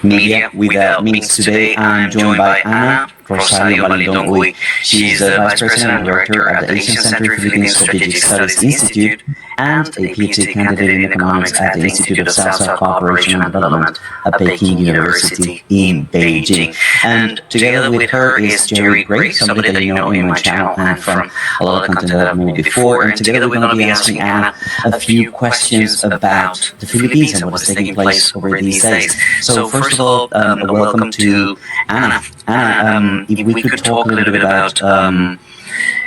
Media without Mix. Today I'm joined by Ana Rosario Balintong Uy. She is the Vice President and Director at the Asian Center Philippine Strategic Studies Institute and a PhD candidate in economics at the Institute of South-South Cooperation and Development at Peking University in Beijing. And together with her is Jerry Gray, somebody that you know in my channel and from a lot of content that I've made before. And together we're going to be asking Ana a few questions about the Philippines and what's taking place over these days. So first of all, welcome to Ana. Ana, if we could talk a little bit about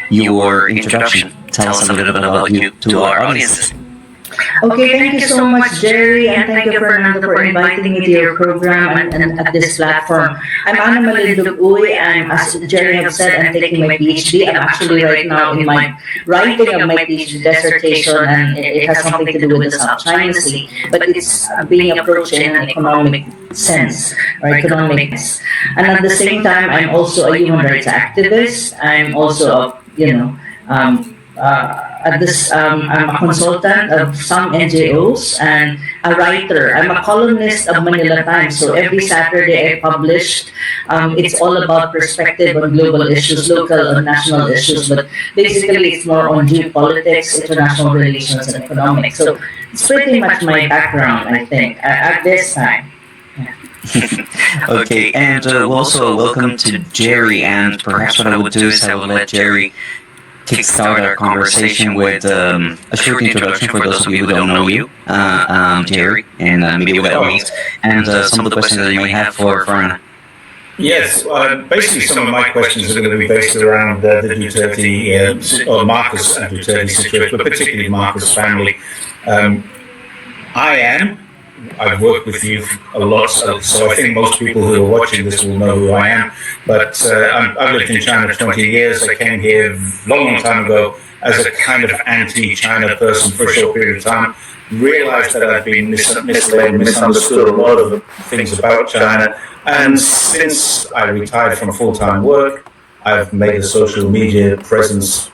your introduction. Tell us a little bit about you to our audiences. Okay, thank you so much, Jerry, and thank you, Fernando, for inviting me to your program and at this platform. I'm Ana Malindog Uy, and as Jerry has said, I'm taking my PhD. I'm actually right now in my writing of my PhD dissertation, and it has something to do with the South China Sea, but it's being approached in an economic sense or economics. And at the same time, I'm also a human rights activist. I'm also, I'm a consultant of some NGOs and a writer. I'm a columnist of Manila Times. So every Saturday I published. It's all about perspective on global issues, local and national issues, but basically it's more on geopolitics, international relations, and economics. So it's pretty much my background, I think, at this time. Okay, and also welcome to Jerry. And perhaps what I would do is I will let Jerry kickstart our conversation with a short introduction for those of you who don't know you, Jerry, and maybe without me, and some of the questions that you may have for Ana. Yes, basically some of my questions are going to be based around the Duterte, or Marcos and Duterte situation, but particularly Marcos' family. I've worked with you a lot, so I think most people who are watching this will know who I am. But I've lived in China for 20 years. I came here a long time ago as a kind of anti-China person for a short period of time. Realized that I've been misled, misunderstood a lot of the things about China. And since I retired from full-time work, I've made a social media presence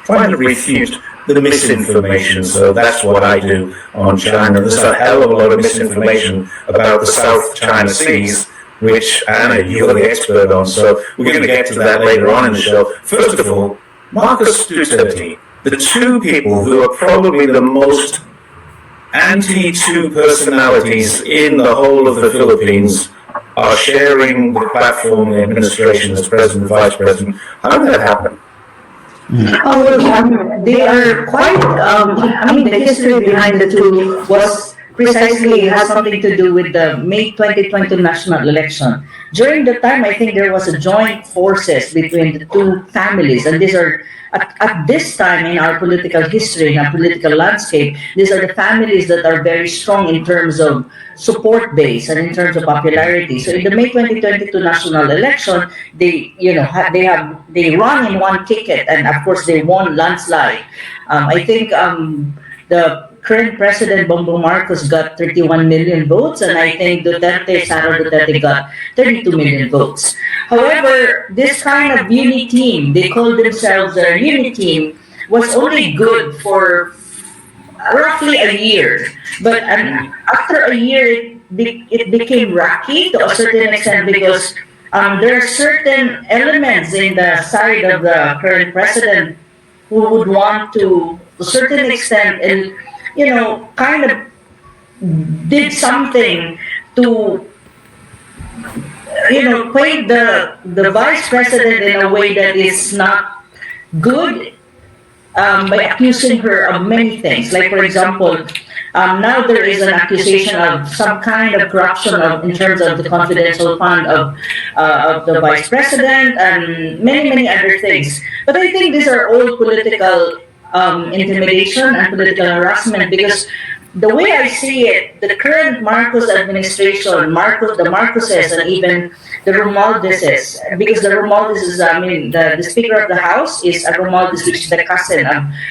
trying to refute the misinformation. So that's what I do on China. There's a hell of a lot of misinformation about the South China Seas, which, Ana, you're the expert on. So we're going to get to that later on in the show. First of all, Marcos Duterte, the two people who are probably the most anti-two personalities in the whole of the Philippines are sharing the platform, the administration as president, vice president. How did that happen? They are quite, the history behind the two has something to do with the May 2020 national election. During the time, I think there was a joint forces between the two families, and these are, at this time in our political history, in our political landscape, these are the families that are very strong in terms of support base and in terms of popularity. So in the May 2022 national election, they run in one ticket, and of course they won landslide. I think the current president Bongbong Marcos got 31 million votes, and I think Sara Duterte got 32 million votes. However, this kind of unity team, they call themselves a unity team, was only good for roughly a year. But after a year, it became rocky to a certain extent because there are certain elements in the side of the current president who would want to a certain extent, and kind of did something to play the vice president in a way that is not good, by accusing her of many things. Like, for example, now there is an accusation of some kind of corruption in terms of the confidential fund of the vice president and many other things. But I think these are all political intimidation and political harassment, because the way I see it, the current Marcos administration, the Marcoses, and even the Romualdeses, because the Romualdeses, the Speaker of the House is a Romualdez, which is the cousin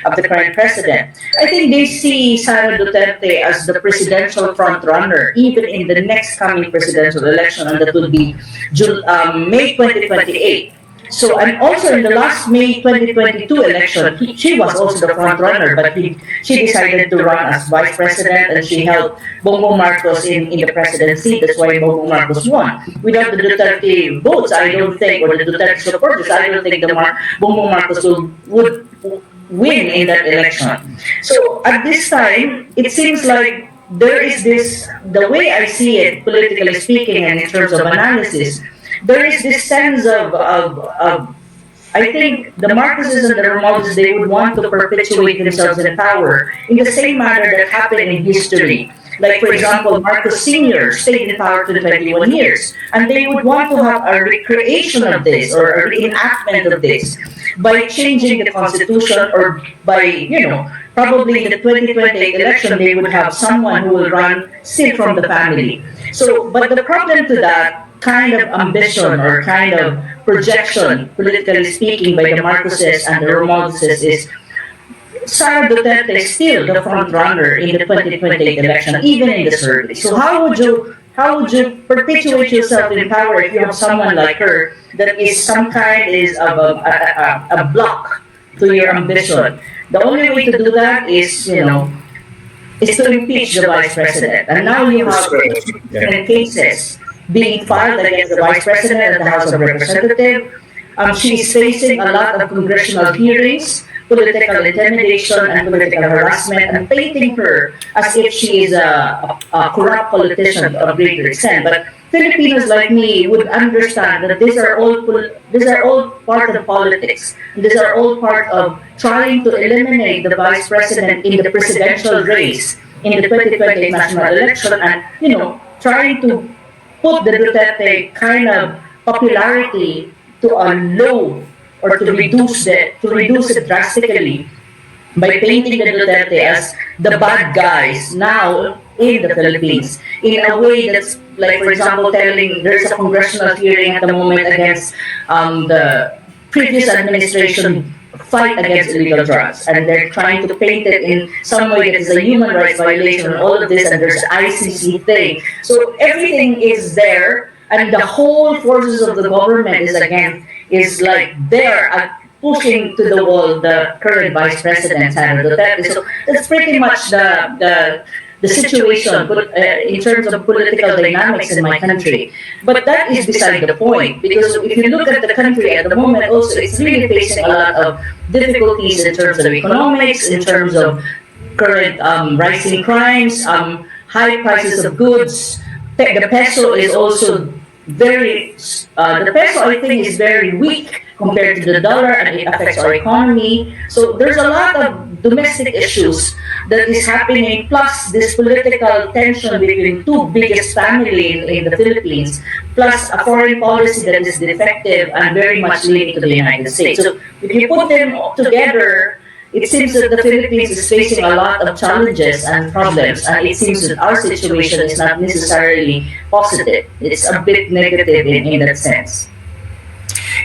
of the current president. I think they see Sara Duterte as the presidential front runner, even in the next coming presidential election, and that will be May 2028. So, and also in the last May 2022 election, she was also the front runner, but she decided to run as vice president, and she helped Bongbong Marcos in the presidency. That's why Bongbong Marcos won. Without the Duterte votes, I don't think, or the Duterte supporters, I don't think Bongbong Marcos would win in that election. So at this time, it seems like there is this, the way I see it, politically speaking, and in terms of analysis, there is this sense of I think the Marcoses and the Romualdez, they would want to perpetuate themselves in power in the same manner that happened in history. Like, for example, Marcos Sr. stayed in power for 21 years, and they would want to have a recreation of this or a reenactment of this by changing the constitution, or by, probably in the 2028 election, they would have someone who will run still from the family. So, but the problem to that kind of ambition or kind of projection, politically speaking, by the Marcoses and the Romualdezes is Sara Duterte is still the front runner in the 2028 election, even in the survey. So how would you perpetuate yourself in power if you have someone like her that is some kind of a block to your ambition? The only way to do that is is to impeach the vice president. And now you have different cases being filed against the vice president at the House of Representatives. She's facing a lot of congressional hearings, political intimidation and political harassment, and painting her as if she is a corrupt politician of greater extent. But Filipinos like me would understand that these are all part of politics. These are all part of trying to eliminate the vice president in the presidential race in the 2028 national election, and trying to put the Duterte kind of popularity to a low, or to reduce it drastically by painting the Duterte as the bad guys now in the Philippines, in a way that's like, for example, telling there's a congressional hearing at the moment against the previous administration fight against illegal drugs, and they're trying to paint it in some way that is a human rights violation and all of this, and there's ICC thing. So everything is there, and the whole forces of the government is like there pushing to the wall the current vice president, Sara Duterte. So that's pretty much the situation in terms of political dynamics in my country. But that is beside the point, because if you look at the country at the moment also, it's really facing a lot of difficulties in terms of economics, in terms of current rising crimes, high prices of goods. The peso is also the peso, I think, is very weak compared to the dollar, and it affects our economy. So there's a lot of domestic issues that is happening, plus this political tension between two biggest families in the Philippines, plus a foreign policy that is defective and very much linked to the United States. So if you put them together, it seems that the Philippines is facing a lot of challenges and problems, and it seems that our situation is not necessarily positive. It's a bit negative in that sense.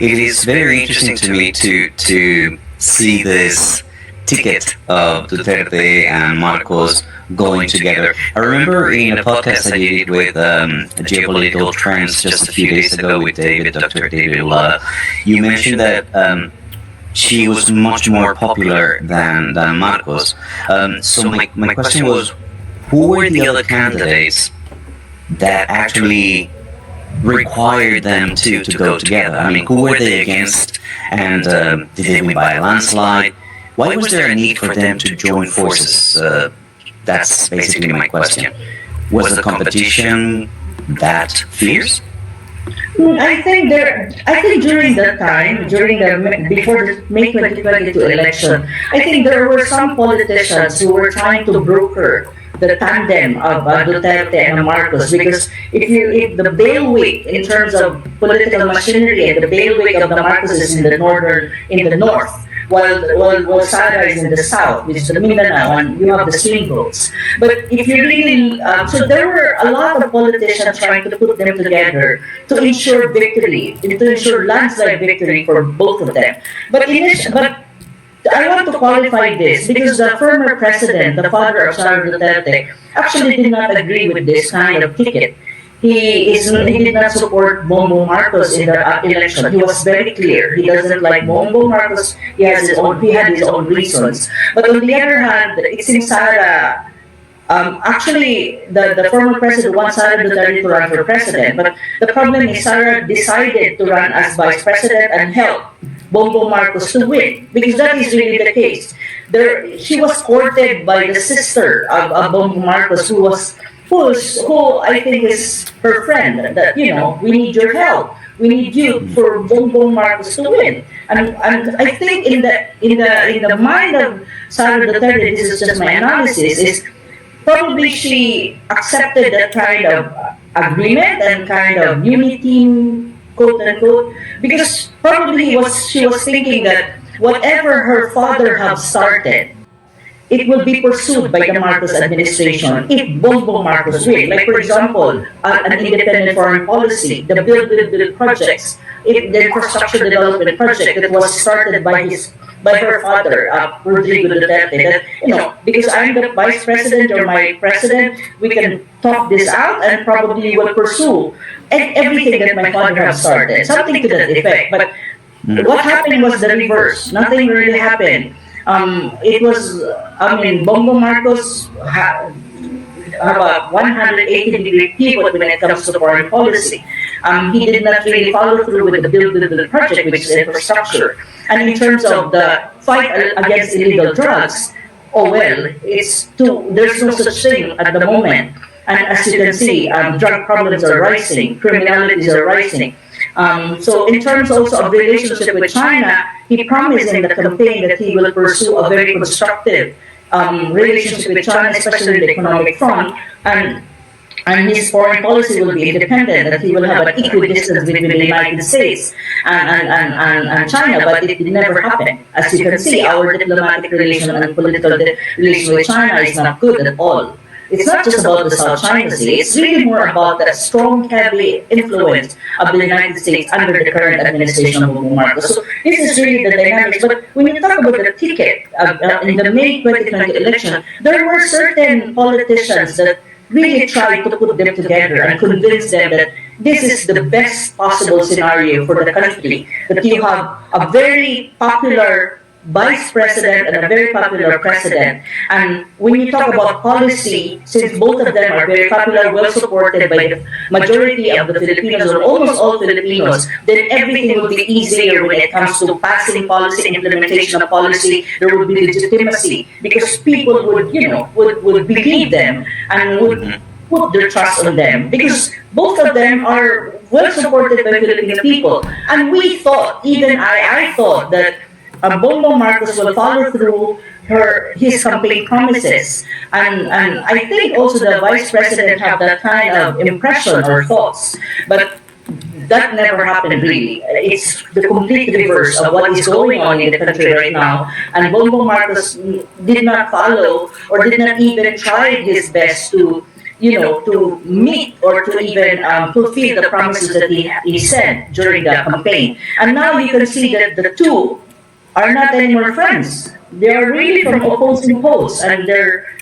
It is very interesting to me to see this ticket of Duterte and Marcos going together. I remember in a podcast I did with Geopolitical Trends just a few days ago with Dr. David Love, you mentioned that she was much more popular than Marcos. So my question was, who were the other candidates that actually required them to go together? I mean, who were they against, and did they win by a landslide? Why was there a need for them to join forces? That's basically my question. Was the competition that fierce? I think during that time, before the May 2022 election, I think there were some politicians who were trying to broker the tandem of Duterte and Marcos, because if the bailiwick in terms of political machinery, and the bailiwick of the Marcos is in the north, while Sara is in the south, which is the Mindanao, and you have the swing votes. But if you really, so there were a lot of politicians trying to put them together to ensure victory, to ensure landslide victory for both of them. But I want to qualify this, because the former president, the father of Sara Duterte, actually did not agree with this kind of ticket. he did not support Bongbong Marcos in the election. He was very clear. He doesn't like Bongbong Marcos. He had his own reasons. But on the other hand, it seems Sara, actually, the former president wants Sara Duterte to run for president. But the problem is Sara decided to run as vice president and help Bongbong Marcos to win, because that is really the case. She was courted by the sister of Bongbong Marcos, who I think is her friend. That we need your help. We need you for Bongbong Marcos to win. And I think in the mind of Sara Duterte, this is just my analysis, is probably she accepted that kind of agreement and kind of unity, quote unquote, because probably she was thinking that whatever her father had started, it will be pursued by the Marcos administration if Bongbong Marcos win. Like, for example, an independent foreign policy, the build projects, the infrastructure development project that was started by her father, Rodrigo Duterte. That, because I'm the vice president or my president, we can talk this out and probably will pursue everything that my father has started. Something to that effect. But what happened was the reverse. Nothing really happened. It was, Bongbong Marcos had about 180-degree pivot when it comes to foreign policy. He did not really follow through with the build project, which is infrastructure. And in terms of the fight against illegal drugs, there's no such thing at the moment. And as you can see, drug problems are rising, criminalities are rising. So in terms also of relationship with China, he promised in the campaign that he will pursue a very constructive relationship with China, especially in the economic front, and his foreign policy will be independent, that he will have an equidistance between the United States and China, but it never happened. As you can see, our diplomatic relation and political relation with China is not good at all. It's not just about the South China Sea, it's really more about the strong, heavy influence of the United States under the current administration of Bongbong Marcos. So this is really the dynamics. But when you talk about the ticket in the May 2020 election, there were certain politicians that really tried to put them together and convince them that this is the best possible scenario for the country, that you have a very popular vice president and a very popular president. And when you talk about policy, since both of them are very popular, well supported by the majority of the Filipinos or almost all Filipinos, then everything will be easier when it comes to passing policy, implementation of policy. There would be legitimacy because people would believe them and would put their trust on them, because both of them are well supported by Filipino people. And we thought, even I thought that Bongbong Marcos will follow through his campaign promises, and I think also the vice president have that kind of impression or thoughts, but that never happened really. It's the complete reverse of what is going on in the country right now, and Bongbong Marcos did not follow or did not even try his best to meet or to even fulfill the promises that he said during the campaign. And now you can see that the two are not anymore friends. They are really from opposing poles, and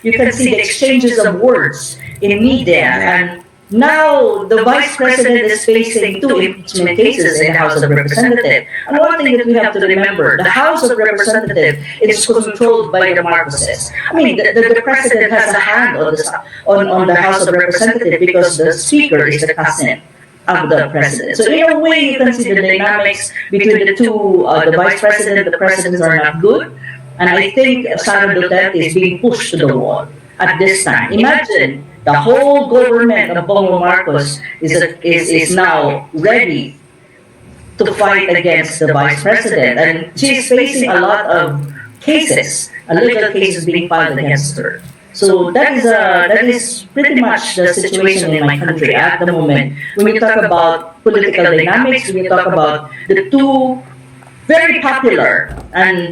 you can see the exchanges of words in media. And now the vice president is facing 2 impeachment cases in the House of Representatives. And one thing that we have to remember, the House of Representatives is controlled by the Marcoses. I mean, the president has a hand on the House of Representatives because the speaker is the cousin of the president. So in a way, you can see the dynamics between the two, the vice president, the presidents are not good. And I think Sara Duterte is being pushed to the wall at this time. Imagine the whole government of Bongbong Marcos is now ready to fight against the vice president. And she's facing a lot of cases, legal cases being filed against her. So that is pretty much the situation in my country at the moment. When you talk about political dynamics, when you talk about the two very popular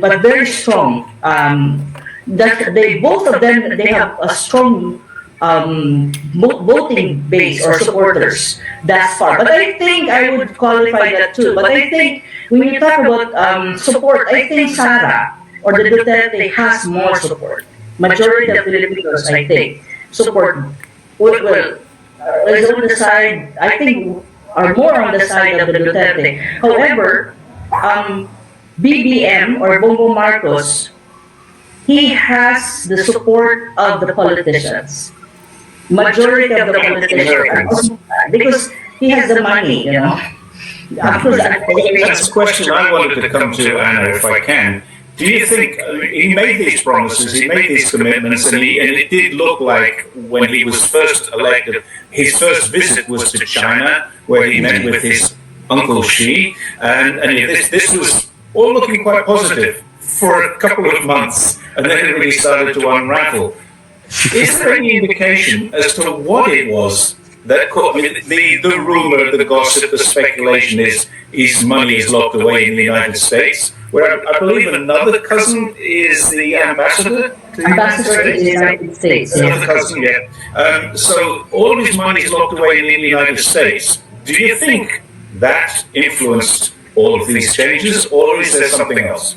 but very strong, that both of them have a strong voting base or supporters thus far. But I think I would qualify that too. But I think when you talk about support, I think Sara or the Duterte has more support. Majority of Filipinos, I think, support is on the side, I think, are more on the side of the Duterte. However, BBM or Bongbong Marcos, he has the support of the politicians. Majority of the politicians, because he has the money, you know. That's a question I wanted to come to, Anna, if I can. Do you think he made these promises, he made these commitments, and it did look like when he was first elected, his first visit was to China, where he met with his uncle Xi, and this was all looking quite positive for a couple of months, and then it really started to unravel. Is there any indication as to what it was that I mean, the rumor, the gossip, the speculation is his money is locked away in the United States, where I believe another cousin is the ambassador to the United States. Another cousin, yeah. So all of his money is locked away in the United States. Do you think that influenced all of these changes, or is there something else?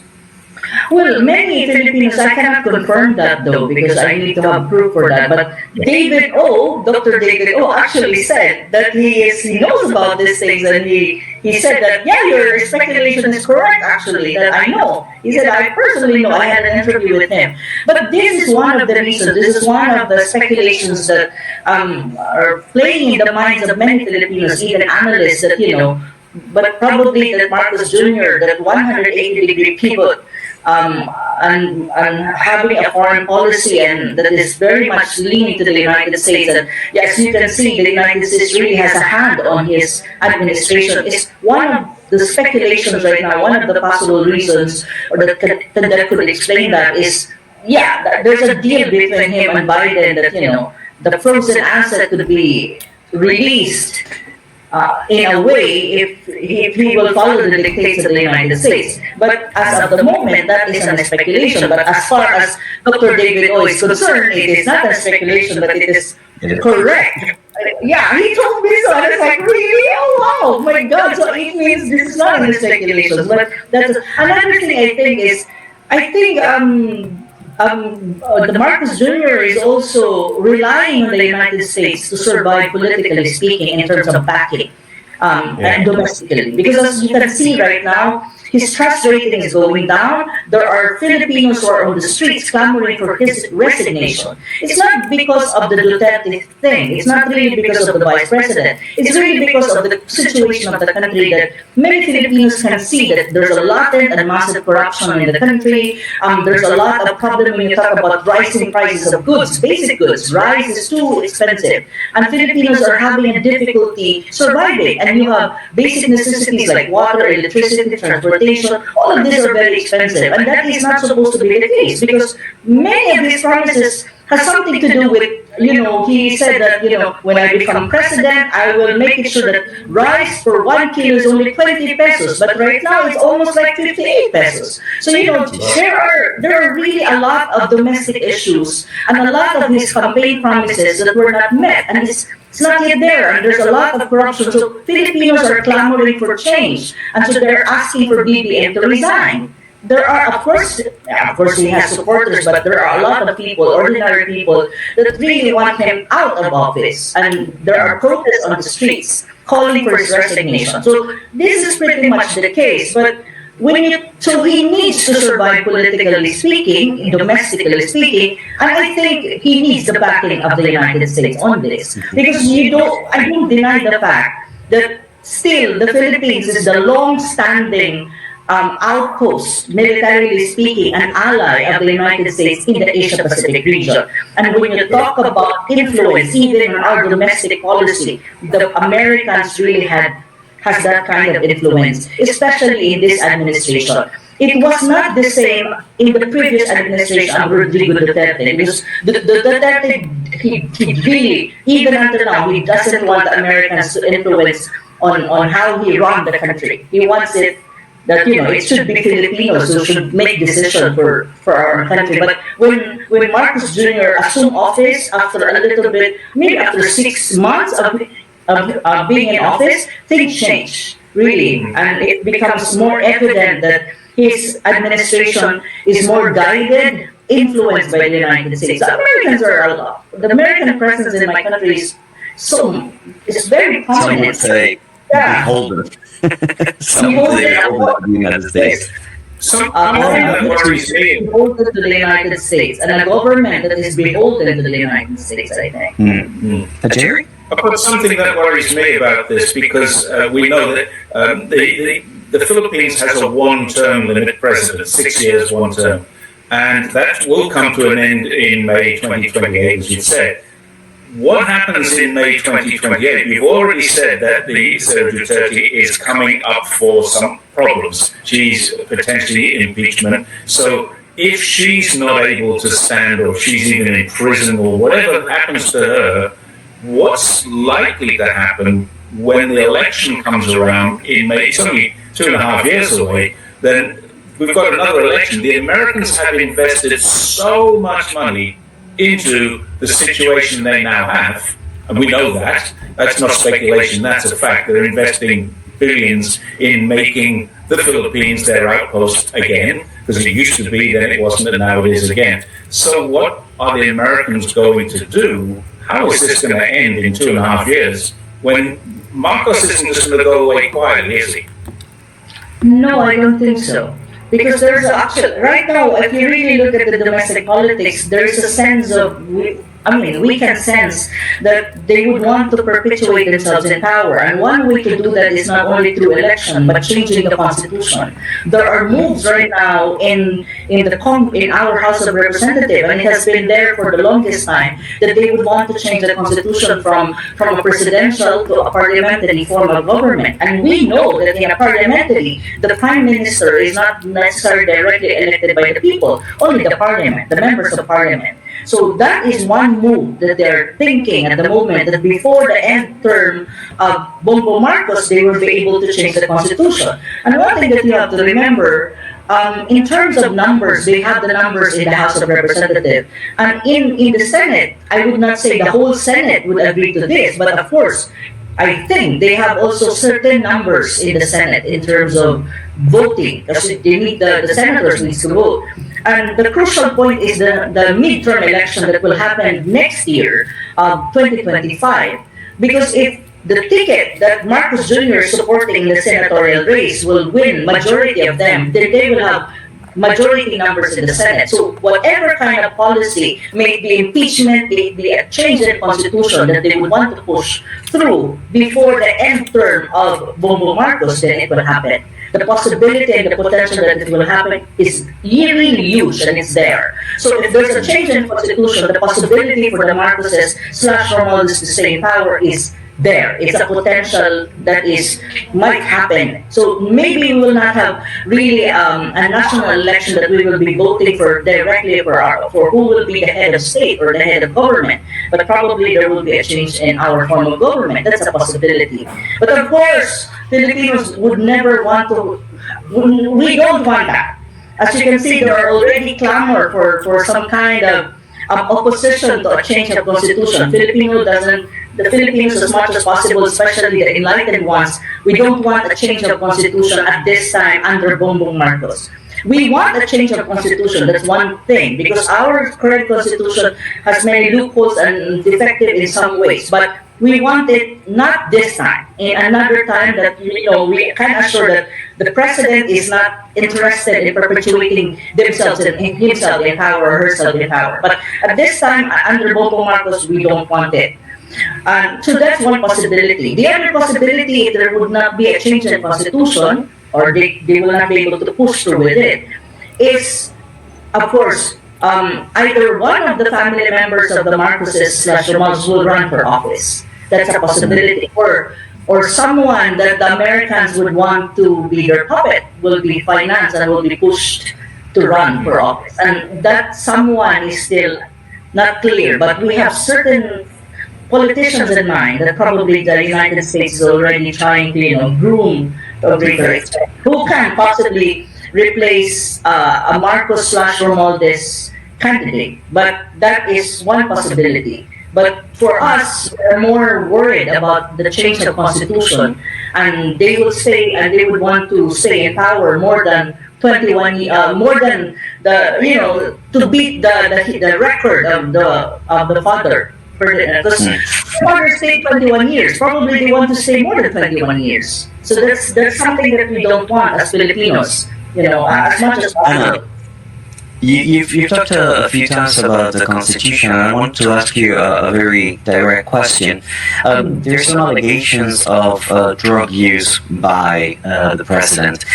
Well, many Filipinos, I cannot confirm that though, because I need to have proof for that. But Dr. David O actually said that he knows about these things, and he said that, yeah, your speculation is correct actually, that I know. He said, I personally know, I had an interview with him. But this is one of the reasons, this is one of the speculations that are playing in the minds of many Filipinos, even analysts, that, you know, but probably that Marcos Jr., that 180-degree pivot, and having a foreign policy, and that is very much leaning to the United States. And yes, you can see the United States really has a hand on his administration. It's one of the speculations right now, one of the possible reasons or that could explain that is, yeah, there's a deal between him and Biden that, you know, the frozen asset could be released in a way if he will follow the dictates of the United States. But as of the moment, that is a speculation. But as far as Dr. David O is concerned, it is not a speculation, but it is correct. Yeah, he told me so. And it's like, really? Oh, wow, my God. So it means this is not a speculation. But that's another thing I think is, the Marcos Jr. is also relying on the United States to survive politically speaking in terms of backing and domestically. Because as you can see right now, his trust rating is going down. There are Filipinos who are on the streets clamoring for his resignation. It's not because of the Duterte thing. It's not really because of the vice president. It's really because of the situation of the country that many Filipinos can see that there's a latent and massive corruption in the country. There's a lot of problem when you talk about rising prices of goods, basic goods. Rice is too expensive. And Filipinos are having a difficulty surviving. And you have basic necessities like water, electricity, transportation. All of these are very expensive, and that is not supposed to be the case, because many of these promises has something to do with, you know, he said that, you know, when I become president, I will make it sure that rice for 1 kilo is only 20 pesos, but right now it's almost like 58 pesos. So, you know, there are really a lot of domestic issues and a lot of his campaign promises that were not met, and it's not yet there, and there's a lot of corruption. So Filipinos are clamoring for change, and so they're asking for BBM to resign. There are, of course, he has supporters, but there are a lot of people, ordinary people, that really want him out of office, and there are protests on the streets calling for his resignation. So this is pretty much the case, but so he needs to survive politically speaking, domestically speaking, and I think he needs the backing of the United States on this. Because I don't deny the fact that still the Philippines is the long-standing outpost, militarily speaking, an ally of the United States in the Asia-Pacific region. And when you talk about influence, even in our domestic policy, the Americans really has that kind of influence, especially in this administration. It was not the same in the previous administration of Rodrigo Duterte, because the Duterte, he really, even until now, he doesn't want the Americans to influence on how he runs the country. He wants it that, you know, it should be Filipinos who should make decisions for our country. But when Marcos Jr. assumed office after a little bit, maybe after 6 months of being in office, things change, really. And it becomes more evident that his administration is more guided, influenced by the United States. The American presence in my country So it's very Some would prominent. say Yeah. beholden. Some would say beholden to the United States. Something Um, that worries me. beholden to the United States, and a government that is beholden to the United States, I think. Jerry? But something that worries me about this, because we know that the Philippines has a one-term limit president, 6 years, one term, and that will come to an end in May 2028, as you said. What happens in May 2028? You've already said that the Duterte is coming up for some problems. She's potentially impeachment. So if she's not able to stand, or she's even in prison, or whatever happens to her, what's likely to happen when the election comes around in May? It's only 2.5 years away. Then we've got another election. The Americans have invested so much money into the situation they now have, and we know that. That's not speculation, that's a fact. They're investing billions in making the Philippines their outpost again, because it used to be, then it wasn't, and now it is again. So what are the Americans going to do? How is this going to end in 2.5 years when Marcos isn't just going to go away quietly, is he? No, I don't think so. Because there's actually, right now, if you really look at the domestic politics, there's a sense of, we can sense that they would want to perpetuate themselves in power. And one way to do that is not only through election, but changing the constitution. There are moves right now in our House of Representatives, and it has been there for the longest time, that they would want to change the constitution from a presidential to a parliamentary form of government. And we know that in a parliamentary, the prime minister is not necessarily directly elected by the people, only the parliament, the members of parliament. So that is one move that they're thinking at the moment, that before the end term of Bongbong Marcos, they will be able to change the constitution. And one thing that you have to remember, in terms of numbers, they have the numbers in the House of Representatives. And in the Senate, I would not say the whole Senate would agree to this, but of course, I think they have also certain numbers in the Senate in terms of voting, because they need the senators needs to vote. And the crucial point is the midterm election that will happen next year, 2025. Because if the ticket that Marcos Jr. is supporting in the senatorial race will win majority of them, then they will have majority numbers in the Senate. So whatever kind of policy, may it be impeachment, may it be a change in the constitution that they would want to push through before the end term of Bongbong Marcos, then it will happen. The possibility and the potential that it will happen is really huge, and it's there. So if there's a change in the constitution, the possibility for the Marcoses / Romualdez to stay in power is there. It's a potential that might happen. So maybe we will not have really a national election that we will be voting for directly for who will be the head of state or the head of government. But probably there will be a change in our form of government. That's a possibility. But of course, Filipinos would never want to. We don't want that. As you can see, there are already clamor for some kind of opposition to a change of constitution. The Filipinos, as much as possible, especially the enlightened ones, we don't want a change of constitution at this time under Bongbong Marcos. We want a change of constitution, that's one thing, because our current constitution has many loopholes and defective in some ways, but we want it not this time, in another time that we can assure that the president is not interested in perpetuating himself in power or herself in power. But at this time, under Bongbong Marcos, we don't want it. So that's one possibility. The other possibility, if there would not be a change in constitution, or they will not be able to push through with it, is, of course, either one of the family members of the Marcoses / Romualdez will run for office. That's a possibility. Or someone that the Americans would want to be their puppet will be financed and will be pushed to run for office. And that someone is still not clear, but we have certain politicians in mind that probably the United States is already trying to groom who can possibly replace a Marcos / Romualdez candidate. But that is one possibility. But for us, we're more worried about the change of constitution, and they will stay, and they would want to stay in power more than 21, more than to beat the record of the father. Because Some others stay 21 years. Probably they want to stay more than 21 years. So that's something that we don't want as Filipinos. As much as possible. You've talked a few times about the Constitution, and I want to ask you a very direct question. There's some allegations of drug use by the president.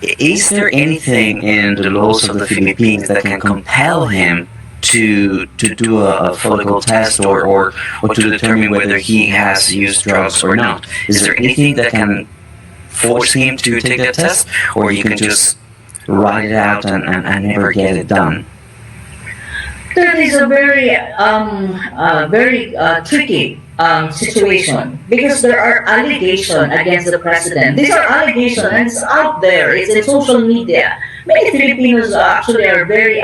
Is there anything in the laws of the Philippines that can compel him to do a follicle test or to determine whether he has used drugs or not? Is there anything that can force him to take that test, or you can just write it out and never get it done? That is a very tricky situation, because there are allegations against the president. These are allegations, and it's out there. It's in social media. Many Filipinos actually are very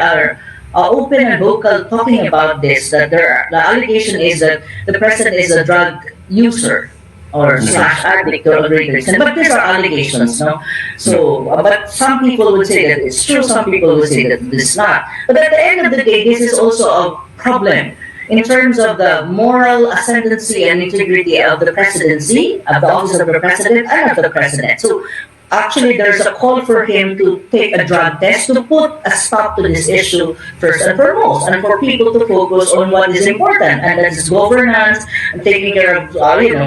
open and vocal talking about this. That the allegation is that the president is a drug user or slash addict to a greater extent. But these are allegations, no? So, but some people would say that it's true, some people would say that it's not. But at the end of the day, this is also a problem in terms of the moral ascendancy and integrity of the presidency, of the office of the president, and of the president. So, actually, there's a call for him to take a drug test to put a stop to this issue first and foremost, and for people to focus on what is important, and that is governance and taking care of,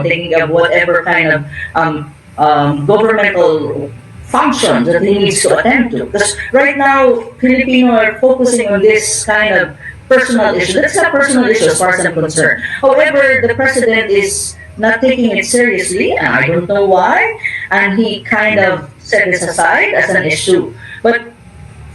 taking care of whatever kind of governmental functions that he needs to attend to. Because right now, Filipino are focusing on this kind of personal issue. That's a personal issue as far as I'm concerned. However, the president is not taking it seriously, and I don't know why, and he kind of set this aside as an issue. But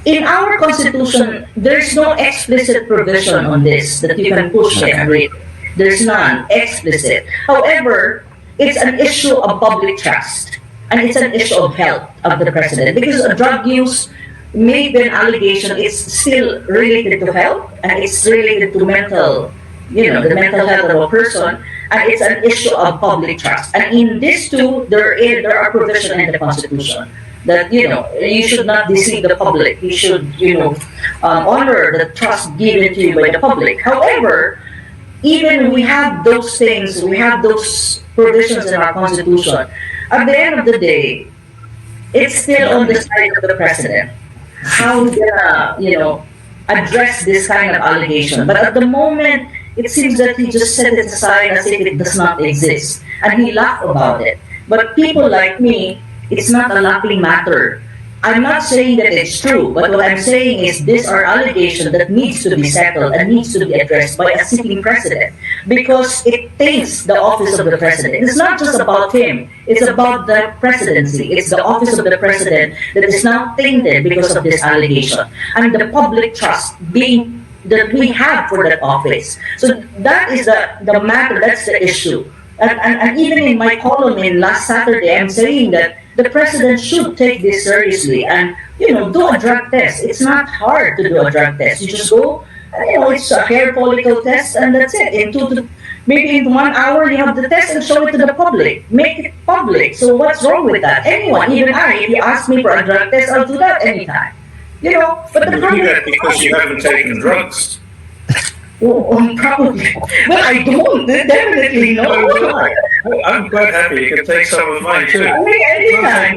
in our constitution, there's no explicit provision on this that you can push it and read. There's none explicit. However, it's an issue of public trust, and it's an issue of health of the president, because drug use may be an allegation. It's still related to health, and it's related to mental, the mental health of a person, and it's an issue of public trust. And in this too, there are provisions in the Constitution that you should not deceive the public. You should honor the trust given to you by the public. However, even we have those things, we have those provisions in our Constitution. At the end of the day, it's still on the side of the president. How we gonna address this kind of allegation? But at the moment, it seems that he just set it aside as if it does not exist, and he laughed about it. But people like me, it's not a laughing matter. I'm not saying that it's true, but what I'm saying is these are allegations that needs to be settled and needs to be addressed by a sitting president, because it taints the office of the president. It's not just about him, it's about the presidency. It's the office of the president that is now tainted because of this allegation, and the public trust that we have for that office. So that is the matter, that's the issue. And even in my column in last Saturday, I'm saying that the president should take this seriously and, do a drug test. It's not hard to do a drug test. You just go, it's a hair follicle test, and that's it. Maybe in 1 hour, you have the test and show it to the public. Make it public. So what's wrong with that? Anyone, even I, if you ask me for a drug test, I'll do that anytime. But the you do that because you haven't taken drugs. Probably. Well, I don't. Definitely no. I'm quite happy. You can take some of mine too. I mean, anytime,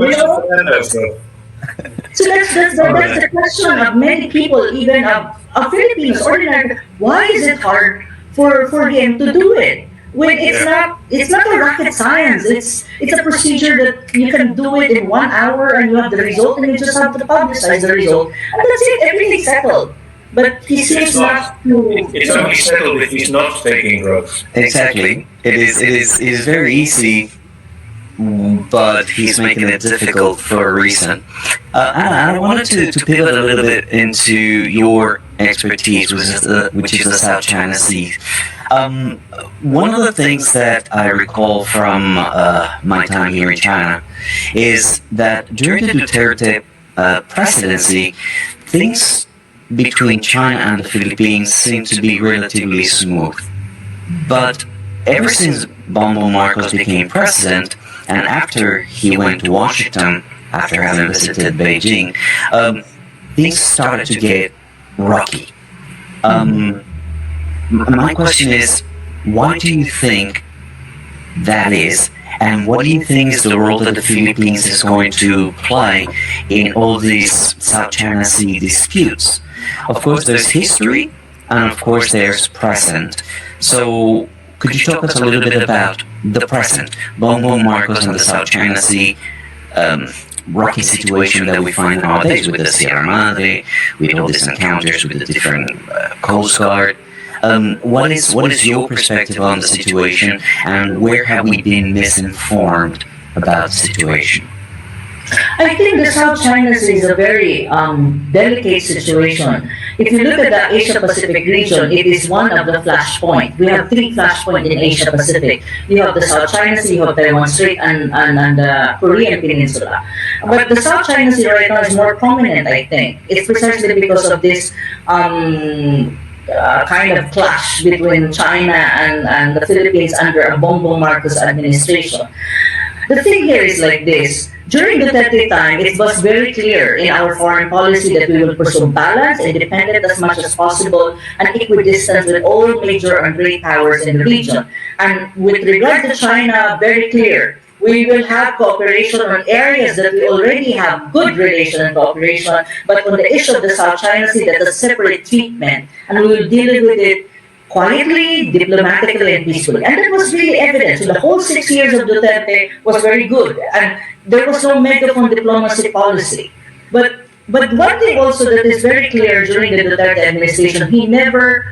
So that's the question of many people, even of Filipinos, ordinary. Why is it hard for him to do it? When it's not a rocket science. It's a procedure that you can do it in 1 hour and you have the result, and you just have to publicize the result, and that's it. Everything's settled. But he seems not to. It's only settled if he's not taking drugs. Exactly. It is very easy, but he's making it difficult for a reason. Anna, I wanted to pivot a little bit into your expertise, which is the South China Sea. One of the things that I recall from my time here in China is that during the Duterte presidency, things between China and the Philippines seem to be relatively smooth. But ever since Bongbong Marcos became president, and after he went to Washington, after having visited Beijing, things started to get rocky. My question is, Why do you think that is? And what do you think is the role that the Philippines is going to play in all these South China Sea disputes? Of course, there's history, and of course, there's present. So, could you talk us a little bit about the present? Bongbong Marcos and the South China Sea rocky situation that we find nowadays with the Sierra Madre, with all these encounters with the different Coast Guard. What is your perspective on the situation, and where have we been misinformed about the situation? I think the South China Sea is a very delicate situation. If you look at the Asia Pacific region, it is one of the flashpoints. We have three flashpoints in Asia Pacific. You have the South China Sea, you have Taiwan Strait, and the Korean Peninsula. But the South China Sea right now is more prominent, I think. It's precisely because of this kind of clash between China and the Philippines under a Bongbong Marcos administration. The thing here is like this. During the Duterte time, it was very clear in our foreign policy that we will pursue balance, independent as much as possible, and equidistant with all major and great powers in the region. And with regard to China, very clear. We will have cooperation on areas that we already have good relation and cooperation, but on the issue of the South China Sea, that's a separate treatment, and we will deal with it quietly, diplomatically, and peacefully. And that was really evident. So the whole 6 years of Duterte was very good, and there was no megaphone diplomacy policy. But one thing also that is very clear during the Duterte administration, he never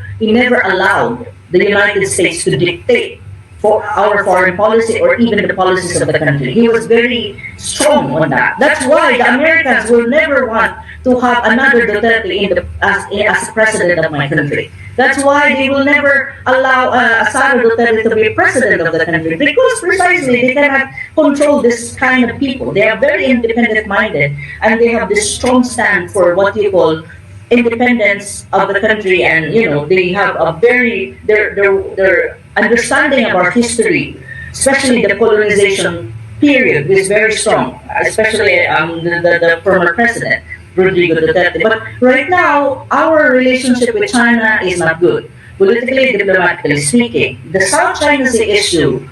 allowed the United States to dictate for our foreign policy or even the policies of the country. He was very strong on that. That's why the Americans will never want to have another Duterte as president of my country. That's why they will never allow Sara Duterte to be president of the country, because precisely they cannot control this kind of people. They are very independent-minded, and they have this strong stand for what you call independence of the country, and they have a very their understanding of our history, especially the colonization period, is very strong, especially the former president, Rodrigo Duterte. But right now, our relationship with China is not good, politically, diplomatically speaking. The South China Sea issue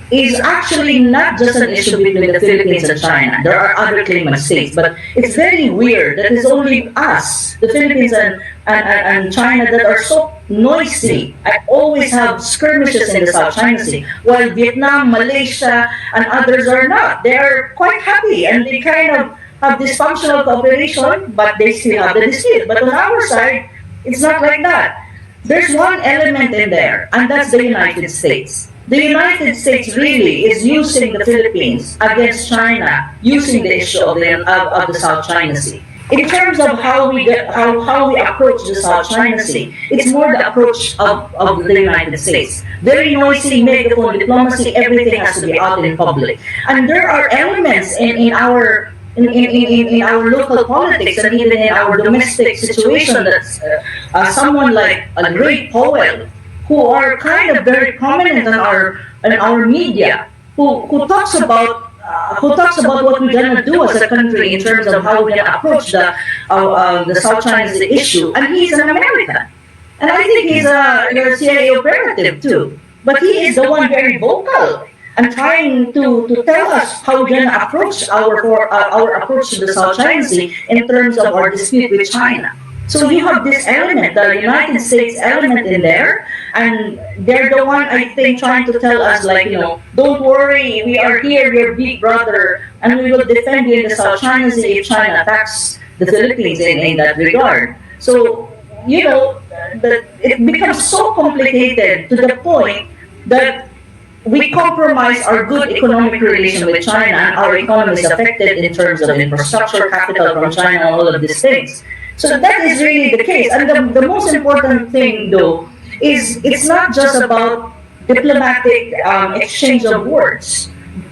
is actually not just an issue between the Philippines and China. There are other claimant states, but it's very weird that it's only us, the Philippines and China, that are so noisy. I always have skirmishes in the South China Sea, while Vietnam, Malaysia, and others are not. They are quite happy, and they kind of have dysfunctional cooperation, but they still have the dispute. But on our side, it's not like that. There's one element in there, and that's the United States. The United States really is using the Philippines against China, using the issue of the South China Sea. In terms of how we approach the South China Sea, it's more the approach of the United States. Very noisy, megaphone diplomacy, everything has to be out in public. And there are elements in our local politics and even in our domestic situation that someone like Ray Powell, who are kind of very prominent in our media, who talks about what we're gonna do as a country in terms of how we're gonna approach the South China Sea issue, and he's an American, and I think he's a CIA operative too. But he is the one very vocal and trying to tell us how we're gonna approach our approach to the South China Sea in terms of our dispute with China. So you have this element, the United States element in there, and they're the one, I think, trying to tell us, like, don't worry, we are here, we're big brother, and we will defend you in the South China Sea if China attacks the Philippines in that regard. So, it becomes so complicated to the point that we compromise our good economic relation with China, and our economy is affected in terms of infrastructure, capital from China, and all of these things. So that is really the case. And the most important thing, though, is it's not just about diplomatic exchange of words.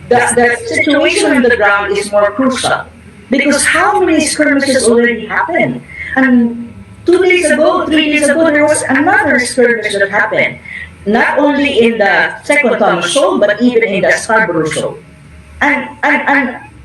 The situation on the ground is more crucial, because how many skirmishes already happened? And 2 days ago, 3 days ago, there was another skirmish that happened. Not only in the Second Thomas Shoal, but even in the Scarborough Shoal.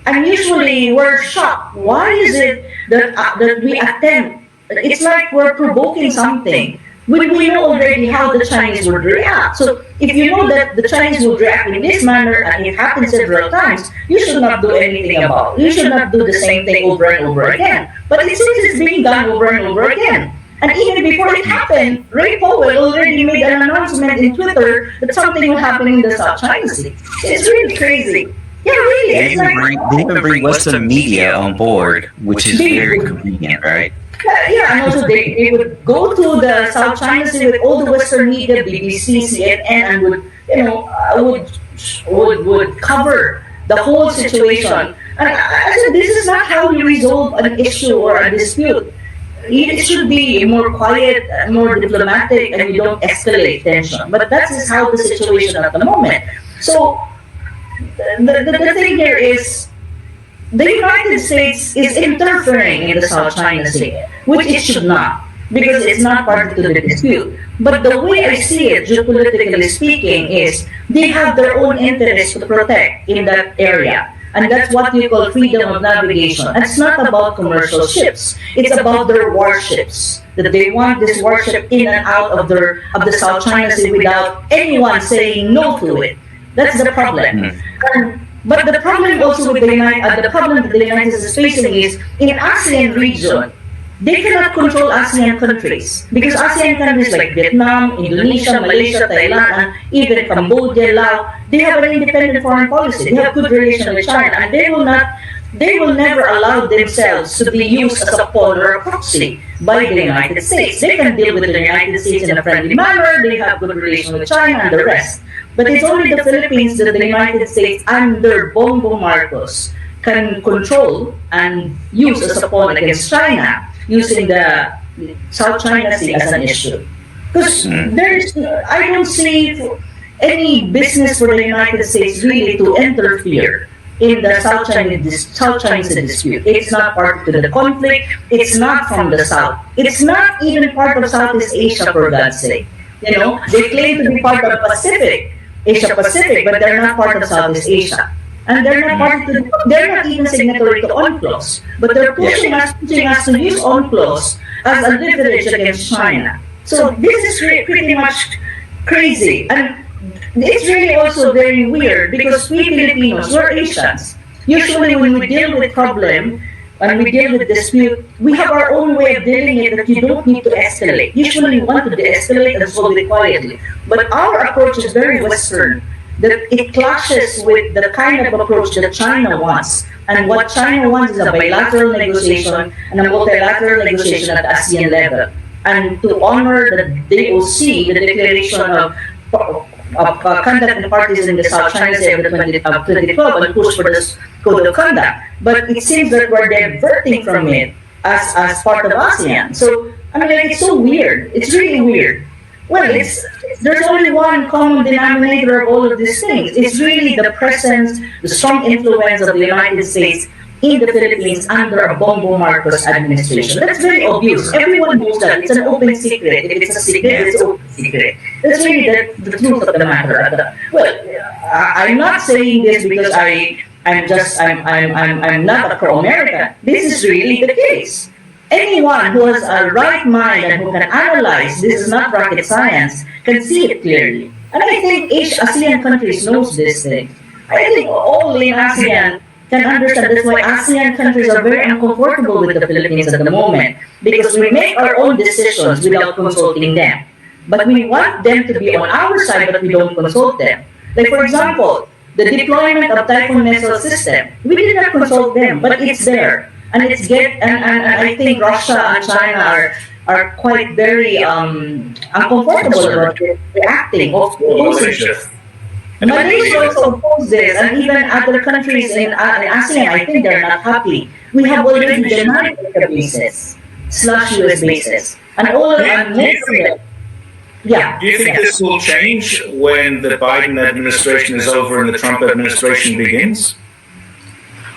And usually we're shocked. Why is it that we attempt? It's like we're provoking something. when we know already how the Chinese would react. So if you know that the Chinese would react in this manner and it happens several times, you should not do anything about it. You should not do the same thing over and over again. But it seems it's being done over and over again. And even before it happened, Ray Powell already made an announcement in Twitter that something will happen in the South China Sea. It's really crazy. Yeah, really. They even bring Western media on board, which is very convenient, right? Yeah, and also they would go to the South China Sea with all the Western media, BBC, CNN, and would cover the whole situation. And I said, this is not how you resolve an issue or a dispute. It should be more quiet, more diplomatic, and you don't escalate tension. But that is how the situation at the moment. So the thing here is, the United States is interfering in the South China Sea, which it should not, because it's not part of the dispute. But the way I see it, geopolitically speaking, is they have their own interests to protect in that area. And that's what you call freedom of navigation. And it's not about commercial ships. It's about their warships. That they want this warship in and out of the South China Sea without anyone saying no to it. That's the problem. But the problem also with the problem that the United States is facing is, in ASEAN region, they cannot control ASEAN countries. Because ASEAN countries like Vietnam, Indonesia, Malaysia, Thailand, and even Cambodia, Laos, they have an independent foreign policy. They have good relations with China, and they will never allow themselves to be used as a pawn or a proxy by the United States. They can deal with the United States in a friendly manner, they have good relations with China and the rest. But it's only the Philippines that the United States, under Bongbong Marcos, can control and use as a pawn against China, using the South China Sea as an issue. Because I don't see any business for the United States really to interfere in the South China Sea dispute. It's not part of the conflict. It's not from the South. It's not even part of Southeast Asia, for God's sake. You know, they claim to be part of Asia Pacific, but they're not part of Southeast Asia. And they're not even signatory to UNCLOS, but they're pushing us to use UNCLOS as a leverage against China. So this is pretty much crazy. And it's really also very weird because we Filipinos, we're Asians. Usually when we deal with problem and we deal with dispute, we have our own way of dealing with it that you don't need to escalate. Usually we want to de-escalate and solve it quietly. But our approach is very Western. That it clashes with the kind of approach that China wants. And what China wants is a bilateral negotiation and a multilateral negotiation at the ASEAN level. And to honor the DOC, the Declaration of Conduct and Parties in the South China Sea of 2012, and push for this Code of Conduct. But it seems that we're diverting from it as part of ASEAN. So, I mean, like, it's so weird. It's really weird. Well, there's only one common denominator of all of these things. It's really the presence, the strong influence of the United States in the Philippines under a Bongbong Marcos administration. That's very obvious. Everyone knows that. It's an open secret. If it's a secret, it's an open secret. That's really the truth of the matter. Well, I'm not saying this because I'm not a pro-American. This is really the case. Anyone who has a right mind and who can analyze, this is not rocket science, can see it clearly. And I think ASEAN countries knows this thing. I think all in ASEAN can understand. That's why ASEAN countries are very uncomfortable with the Philippines at the moment, because we make our own decisions without consulting them. But we want them to be on our side, but we don't consult them. Like, for example, the deployment of Typhoon missile system. We did not consult them, but it's there. And I think Russia and China are quite very uncomfortable about reacting. Malaysia also opposes, and even other countries in ASEAN, I think they're not happy. We have already denied the bases, /US bases, and all of them. Yeah. Do you think this will change when the Biden administration is over and the Trump administration begins?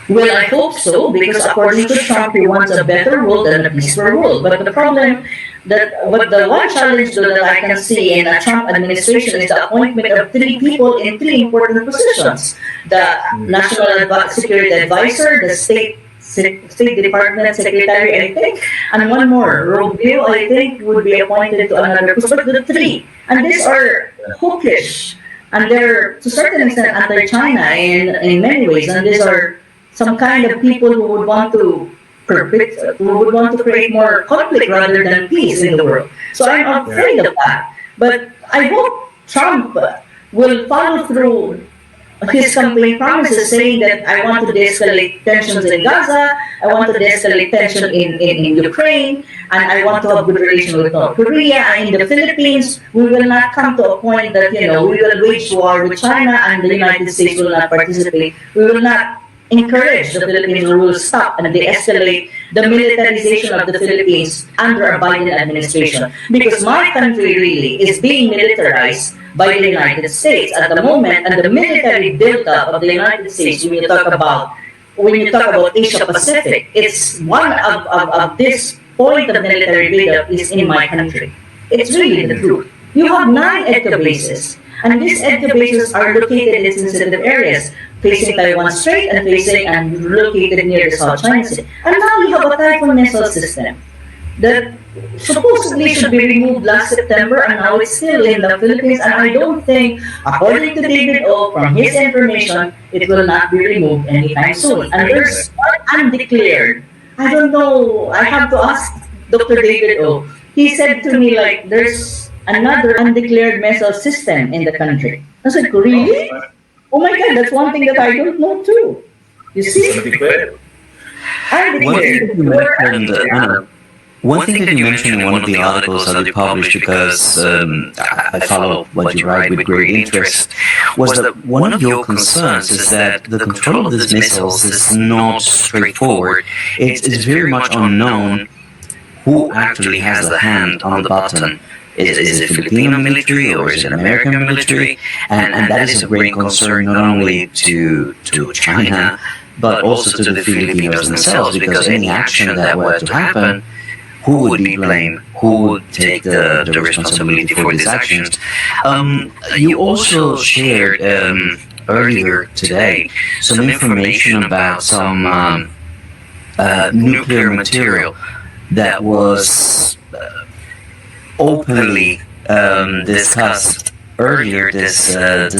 Well, I hope so, because according to Trump, he wants a better world than a peaceful world. But the problem, but the one challenge that I can see in a Trump administration is the appointment of 3 people in 3 important positions: the National Security Advisor, the State State Department Secretary, I think, and one more, Rubio, I think, would be appointed to another post, but the three. And these are hawkish, and they're, to a certain extent, anti-China in many ways, and these are some kind of people who would want to create more conflict rather than peace in the world. So I'm afraid of that. But I hope Trump will follow through his campaign promises, saying that I want to de-escalate tensions in Gaza, I want to de-escalate tension in Ukraine, and I want to have good relations with North Korea. And in the Philippines, we will not come to a point that, we will wage war with China and the United States will not participate. We will not encourage the Philippines, we will stop and de-escalate the militarization of the Philippines under a Biden administration. Because my country really is being militarized by the United States at the moment, and the military buildup of the United States, when you talk about Asia Pacific, it's one of this point of military buildup is in my country. It's really the truth. You have 9 EDCA bases, and these EDCA bases are located in sensitive areas, facing Taiwan Strait and located near the South China Sea. And now you have a Typhoon missile system that supposedly should be removed last September, and now it's still in the Philippines. And I don't think, according to David O, from his information, it will not be removed anytime soon. And there's one undeclared. I don't know. I have to ask Dr. David O. He said to me, like, there's another undeclared missile system in the country. I said, really? Oh my God, that's one thing that I don't know too. You see? One thing that you mentioned in one of the articles that you published, because I follow what you write with great interest, was that one of your concerns is that the control of these missiles is not straightforward. It's very much unknown who actually has the hand on the button. Is it Filipino military or is it American military? And that is a great concern not only to China, but also to the Filipinos themselves, because any action that were to happen, who would be blamed? Who would take the responsibility for these actions? You also shared earlier today some information about some nuclear material that was openly discussed earlier this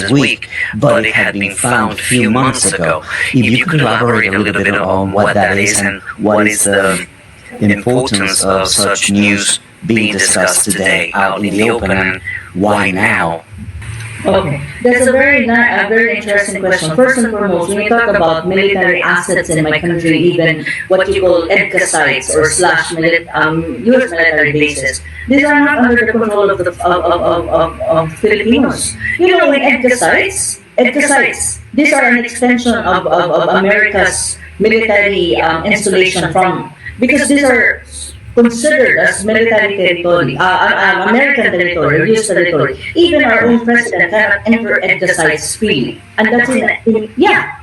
week, but it had been found a few months ago. If you could elaborate a little bit on what that is and what is the importance of such news being discussed today out in the open, and why now? Okay, that's a very interesting question. First and foremost, when you talk about military assets in my country, even what you call EDCA sites or U.S. military bases, these are not under the control of Filipinos. In EDCA sites, these are an extension of America's military installation because these are considered as military territory, American territory, U.S. territory. Even our own president cannot enter EDCA sites freely, and that's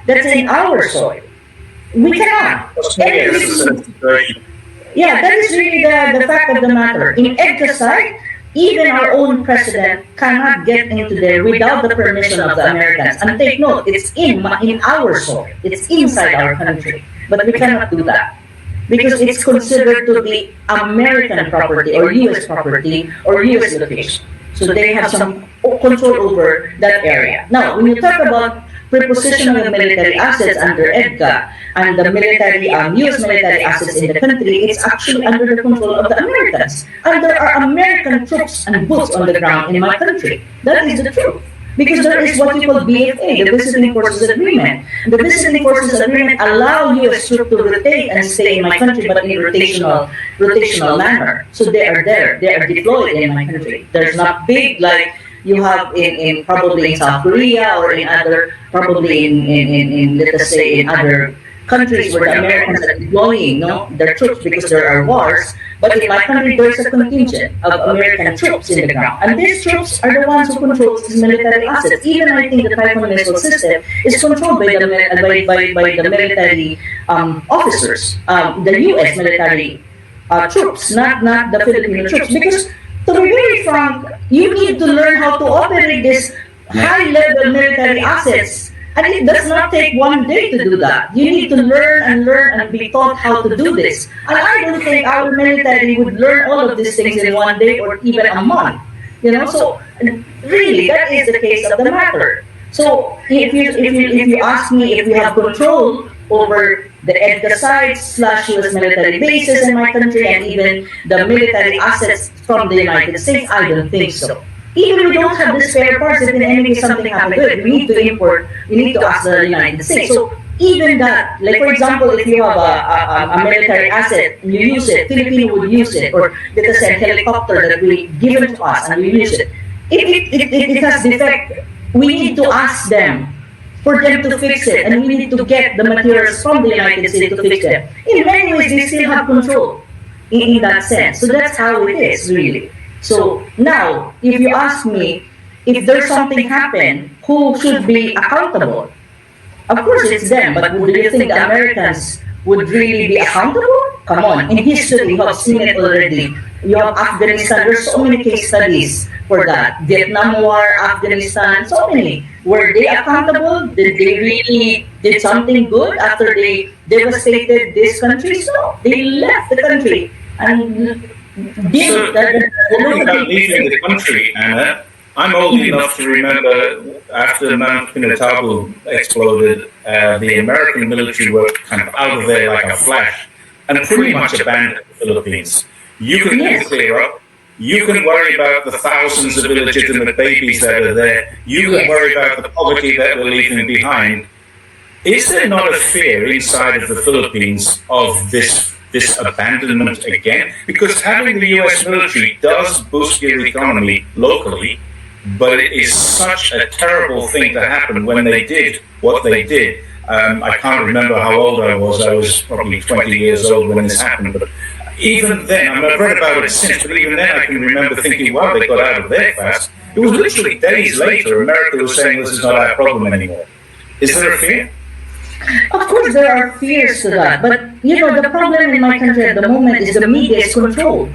that's in our soil. We cannot. Yeah, that is really the fact of the matter. In EDCA site, even our own president cannot get into there without the permission of the Americans. And take note, it's in our soil. It's inside our country, but we cannot do that, because it's considered to be American property or U.S. property or U.S. location. So they have some control over that area. Now, when you talk about prepositioning of military assets under EDCA and the U.S. military assets in the country, it's actually under the control of the Americans. And there are American troops and boots on the ground in my country. That is the truth. Because there is what you call BFA, the Visiting Forces Agreement. The Visiting Forces Agreement allow U.S. troops to rotate and stay in my country, but in rotational manner. So they are there. They are deployed in my country. There's not big like you have in probably in South Korea or in other, probably in let us say in other countries where the Americans are deploying their troops because there are wars. But in my country, there's a contingent of American troops in the ground. And these troops are the ones who control these military assets. Even I think the Typhoon missile system is controlled by the military officers, the U.S. military troops, not the Filipino troops. Because to be very frank, you need to learn how to operate this high-level military assets And it does not take one day to do that. You need to learn and be taught how to do this. And I don't think our military would learn all of these things in one day or even a month. So really, that is the case of the matter. So if you ask me if we have control over the EDCA sites / US military bases in my country and even the military assets from the United States, I don't think so. Even we don't have the spare parts, if in any case something happens to it, we need to import, we need to ask the United States. So even that, like for example, if you have a military asset and you use it, Filipino would use it, or let us say a helicopter that we given to us and we use it. If it has defect, we need to ask them for them to fix it, and we need to get the materials from the United States to fix it. In many ways, they still have control in that sense. So that's how it is, really. So now, if you ask me, if there's something happen, who should be accountable? Of course, it's them, but do you think the Americans would really be accountable? Come on, in history, you have seen it already. You have Afghanistan, there's so many case studies for that. Vietnam War, Afghanistan, so many. Were they accountable? Did they really did something good after they devastated these countries? No, they left the country. And talking about leaving the country, Anna, I'm old enough to remember after Mount Pinag exploded, the American military were kind of out of there like a flash and pretty much abandoned the Philippines. You can clear up. You can worry about the thousands of illegitimate babies that are there. You can worry about the poverty that we're leaving behind. Is there not a fear inside of the Philippines of this abandonment again? Because having the US military does boost your economy locally, but it is such a terrible thing to happen when they did what they did. I can't remember how old I was. I was probably 20 years old when this happened, but even then, I've read about it since, but even then I can remember thinking, wow, they got out of there fast. It was literally days later, America was saying this is not our problem anymore. Is there a fear? Of course, there are fears to that, but the problem in my country at the moment is the media is controlled.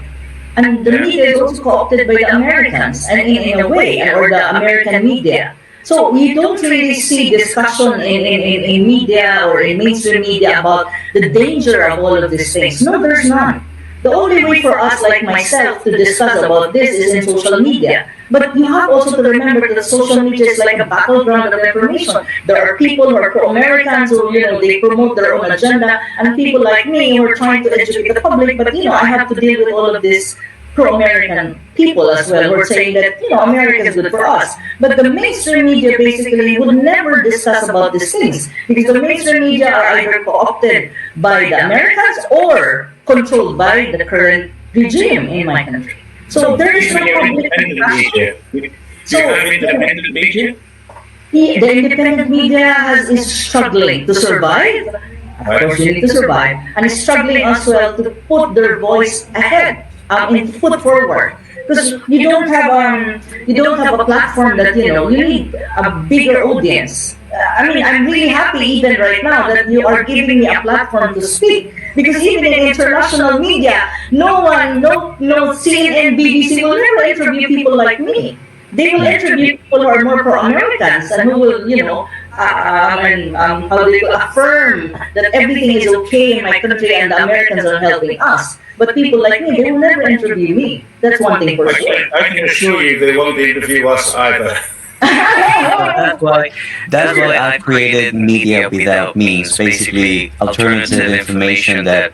And the media is also co-opted by the Americans, and in a way, or the American media. So you don't really see discussion in media or in mainstream media about the danger of all of these things. No, there's none. The only way for us, like myself, to discuss about this is in social media. But you have also to remember that social media is like a battleground of information. There are people who are pro-Americans who, they promote their own agenda, and people like me who are trying to educate the public. But, I have to deal with all of this pro-American people as well who are saying that, America is good for us. But the mainstream media basically would never discuss about these things because the mainstream media are either co-opted by the Americans or controlled by the current regime in my country. So there is no public discussion. So, independent media? The independent media is struggling to survive. Of course, you need to survive, and is struggling as well to put their voice ahead, foot forward. Because you don't have a platform that you need a bigger audience. I'm really happy even right now that you are giving me a platform to speak. Because even in international media, no CNN, BBC will never interview people like me. They will interview people who are more pro-Americans and who will, how they will affirm that everything is okay in my country and the Americans are helping us. But people like me, they will never interview me. That's one thing for sure. I can assure you they won't interview us either. That's why I created Media Without Means, basically alternative information that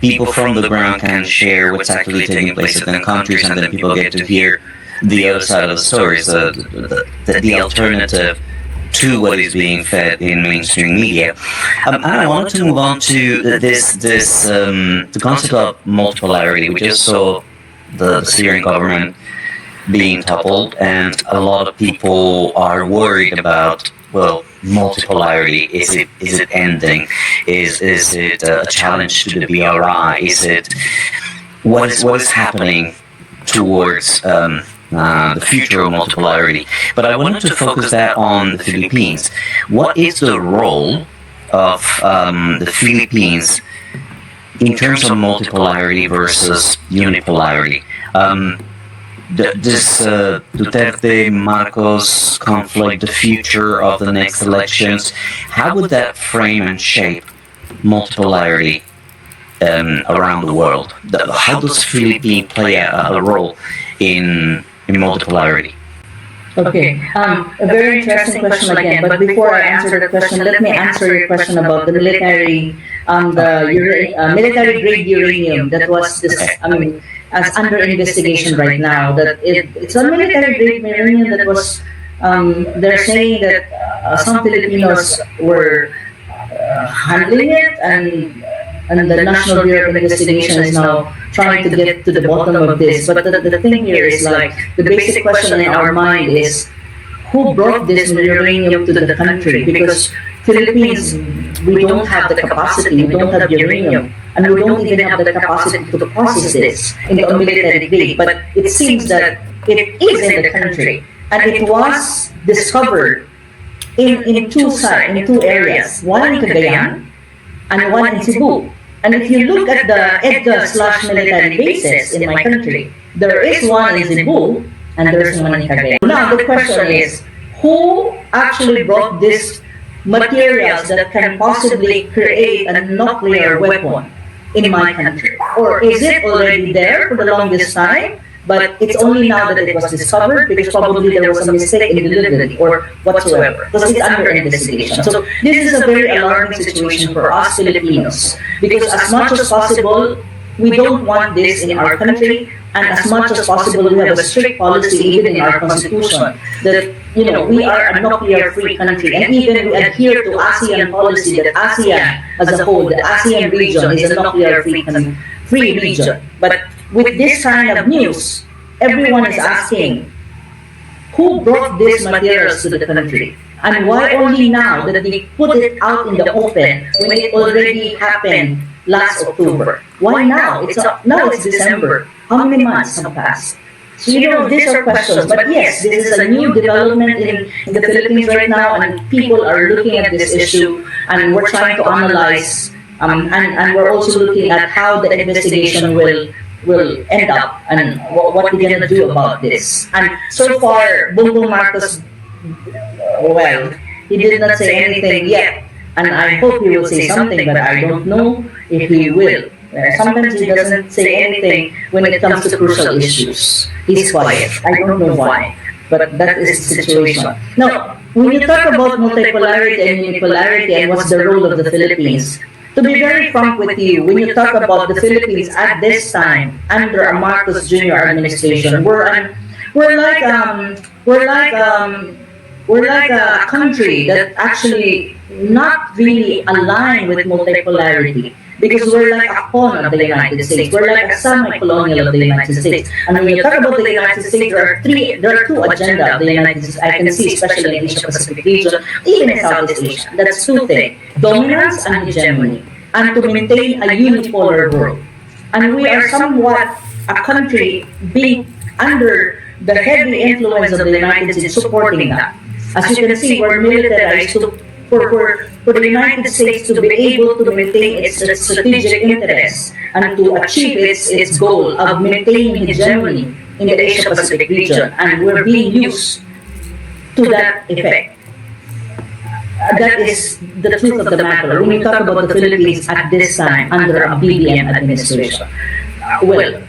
people from the ground can share what's actually taking place in the countries, and then people get to hear the other side of the stories, the alternative to what is being fed in mainstream media. And I wanted to move on to the concept of multipolarity. We just saw the Syrian government being toppled, and a lot of people are worried about, multipolarity. Is it ending? Is it a challenge to the BRI? What is happening towards the future of multipolarity? But I wanted to focus that on the Philippines. What is the role of the Philippines in terms of multipolarity versus unipolarity? this Duterte Marcos conflict, the future of the next elections, how would that frame and shape multipolarity around the world? How does Philippines play a role in multipolarity? Okay, a very interesting question again. But before I answer the question, let me answer your question about the military, military grade uranium that was this. I mean, as under investigation right now. That it's a military grade uranium that was. They're saying that some Filipinos were handling it, and the National Bureau of Investigation is now trying to get to the bottom of this. But the thing here is like, the basic question in our mind is, who brought this uranium to the country? Because Philippines, we don't have the capacity, we don't have uranium, and we don't even have the capacity to process this into a military grade. But it seems that it is in the country, and it was discovered in two areas, one in Cagayan and one in Cebu. And if you look at the EDCA/military bases in my country, there is one in Cebu and there's one in Cagayan. Now the question is, who actually brought these materials that can possibly create a nuclear weapon in my country? Or is it already there for the longest time, but it's only now that it was discovered because probably there was a mistake in delivery or whatsoever, because it's under investigation. So this is a very alarming situation for us Filipinos, because as much as possible, we don't want this in our country, and as much as possible, we have a strict policy even in our constitution that, we are a nuclear-free country, and even we adhere to ASEAN policy that ASEAN as a whole, the ASEAN region is a nuclear-free region. But with this kind of news, everyone is asking, who brought these materials to the country? And why only now that they put it out in the open when it already happened last October? Why now? Now it's December. How many months have passed? So, these are questions. But yes, this is a new development in the Philippines right now, and people are looking at this issue, and we're trying to analyze, and we're also looking at how the investigation will end up and what we're going to do about this. And so far, Bongbong Marcos, well, he did not say anything yet, and I hope he will say something, but I don't know if he will. Sometimes he doesn't say anything when it comes to crucial issues. He's quiet. I don't know why, but that is the situation. Now, when you talk about multipolarity and unipolarity and what's the role of the Philippines, to be very frank with you, when you talk about the Philippines at this time under a Marcos Jr. administration, we're like a country that actually not really aligned with multipolarity, because we're like a pawn of the United States. We're like a semi-colonial of the United States. And when you talk about the United States, there are two agendas of the United States. I can see, especially in Asia Pacific region, even in Southeast Asia. That's two things: dominance and hegemony, and to maintain a unipolar world. And we are somewhat a country being under the heavy influence of the United States supporting that. As you can see, we're militarized for the United States to be able to maintain its strategic interests and to achieve its goal of maintaining hegemony in the Asia Pacific region. And we're being used to that effect. That is the truth of the matter. When we talk about the Philippines at this time under a BBM administration, well,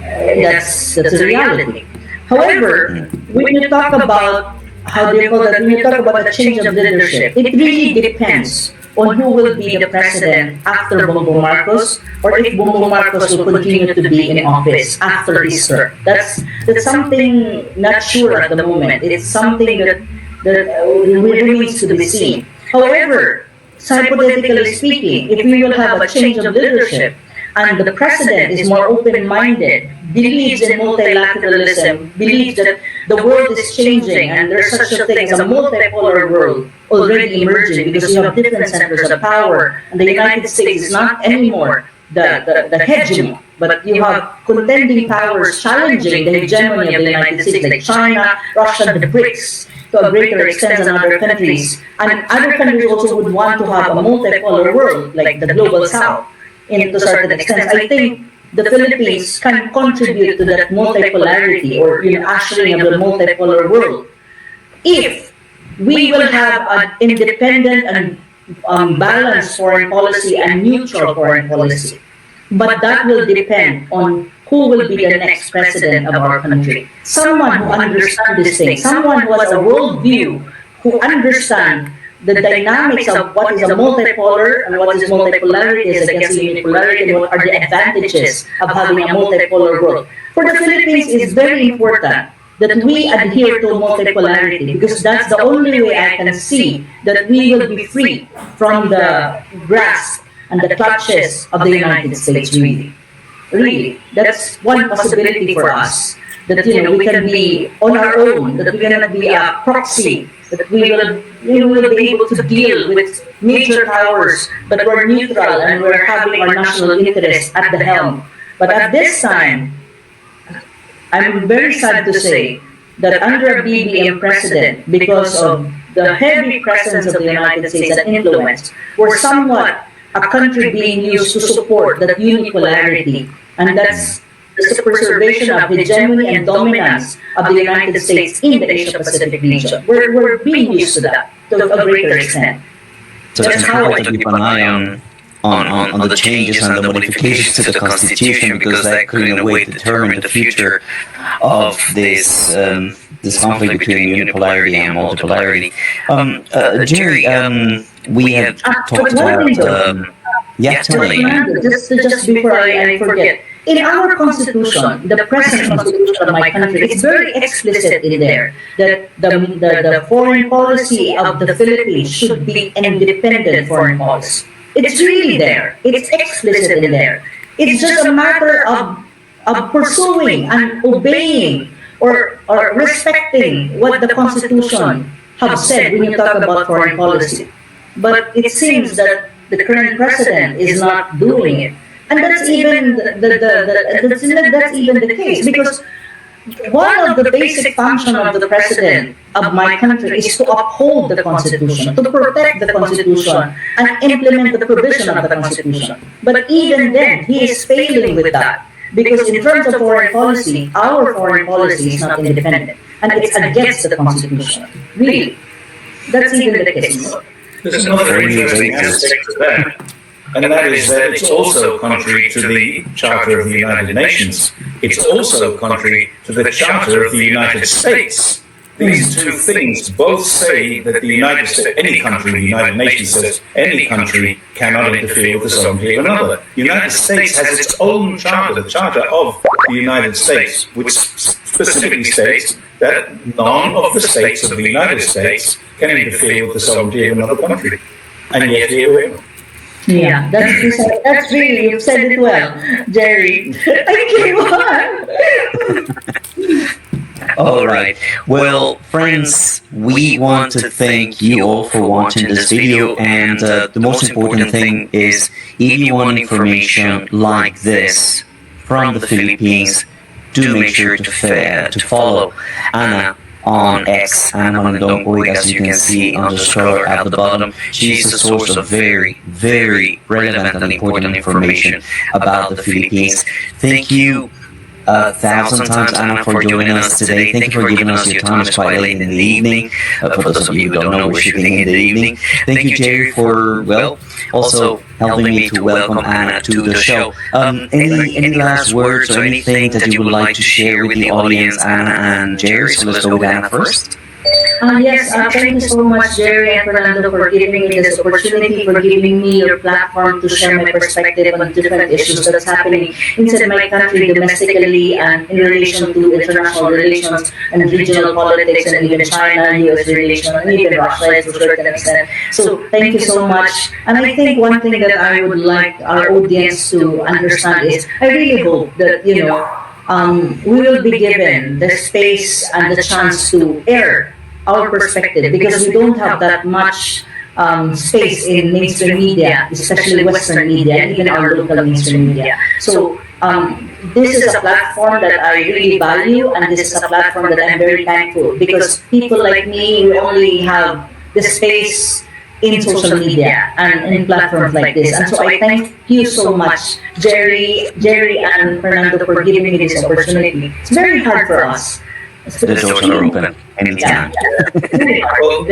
that's the reality. However, when you talk about when you talk about the change of leadership, it really depends on who will be the president after Bongbong Marcos, or if Bongbong Marcos will continue to be in office after his term. That's something not sure at the moment. It's something that remains to be seen. However, hypothetically speaking, if we will have a change of leadership and the president is more open-minded, believes in multilateralism, believes that the world is changing and there's such a thing as a multipolar world already emerging, because you have different centers of power, and the United States is not anymore the hegemony, but you have contending powers challenging the hegemony of the United States, like China, Russia, the BRICS, to a greater extent than other countries. And other countries also would want to have a multipolar world, like the Global South, to a certain extent. I think the Philippines can contribute to that multipolarity or ushering of the multipolar world if we will have an independent and balanced foreign policy and neutral foreign policy. But that will depend on who will be the next president of our country. Someone who understands this thing, someone who has a worldview, who understands the dynamics of what is a multipolar and what is multipolarity is against unipolarity and what are the advantages of having a multipolar world. For the Philippines, it's very important that we adhere to multipolarity because that's the only way I can see that we will be free from the grasp and the clutches of the United States, really. Really, that's one possibility for us, that we can be on our own, that we cannot be a proxy, that we will be able to deal with major powers, but we're neutral and we're having our national interest at the helm. But at this time, I'm very sad to say that under a BBM president, because of the heavy presence of the United States and influence, we're somewhat a country being used to support that unipolarity, and that's the preservation of hegemony and dominance of the United States in the Asia-Pacific region. We're being used to that to a greater extent. So it's important to keep an eye on the changes and the modifications to the Constitution, because that could in a way determine the future of this conflict between unipolarity and multipolarity. Jerry, we have talked about... Just before I forget, in our constitution, the present constitution of my country, it's very explicit in there that the foreign policy of the Philippines should be an independent foreign policy. It's really there. It's explicit in there. It's just a matter of pursuing and obeying or respecting what the Constitution have said when you talk about foreign policy. But it seems that the current president is not doing it. And that's even that's even the case, because one of the basic functions of the president of my country is to uphold the Constitution, to protect the Constitution, and implement the provision of the Constitution. But even then, he is failing with that, because in terms of foreign policy, our foreign policy is not independent, and it's against the Constitution. Really, that's even the case. There's another interesting aspect of that, and that is that it's also contrary to the Charter of the United Nations. It's also contrary to the Charter of the United States. These two things both say that the United States, any country, the United Nations says any country cannot interfere with the sovereignty of another. The United States has its own charter, the Charter of the United States, which specifically states that none of the states of the United States can interfere with the sovereignty of another country. And yet here we are. Yeah, that's really, you've said it well, Jerry. Thank you. All right. Well, friends, we want to thank you all for watching this video, and the most important thing is, if you want information like this from the Philippines, do make sure to follow Anna on X, Anna Malandongkoy, as you can see on the scroller at the bottom. She's a source of very, very relevant and important information about the Philippines. Thank you 1,000 times, Anna, for joining us today. Thank you for giving us your time. It's quite late in the evening. For those of you who don't know, we're shooting in the evening. Thank you, Jerry, for, also helping me to welcome Anna to the show. Any last words or anything that you would like to share with the audience, Anna and Jerry? So let's go with Anna first. Yes, thank you so much, Jerry and Fernando, for giving me this opportunity, for giving me your platform to share my perspective on different issues that's happening inside my country, domestically, and in relation to international relations and regional politics, and even China, US relations, and even Russia to a certain extent. So thank you so much. And I think one thing that I would like our audience to understand is, I really hope that, we will be given the space and the chance to air our perspective, because we don't have that much space in mainstream media, especially Western media, and even our local mainstream media. So this is a platform that I really value, and this is a platform that I'm very thankful, because people like me, we only have the space in social media and in platforms like this. And so I thank you so much, Jerry, and Fernando, for giving me this opportunity. It's very hard for us. The doors are open anytime. Well,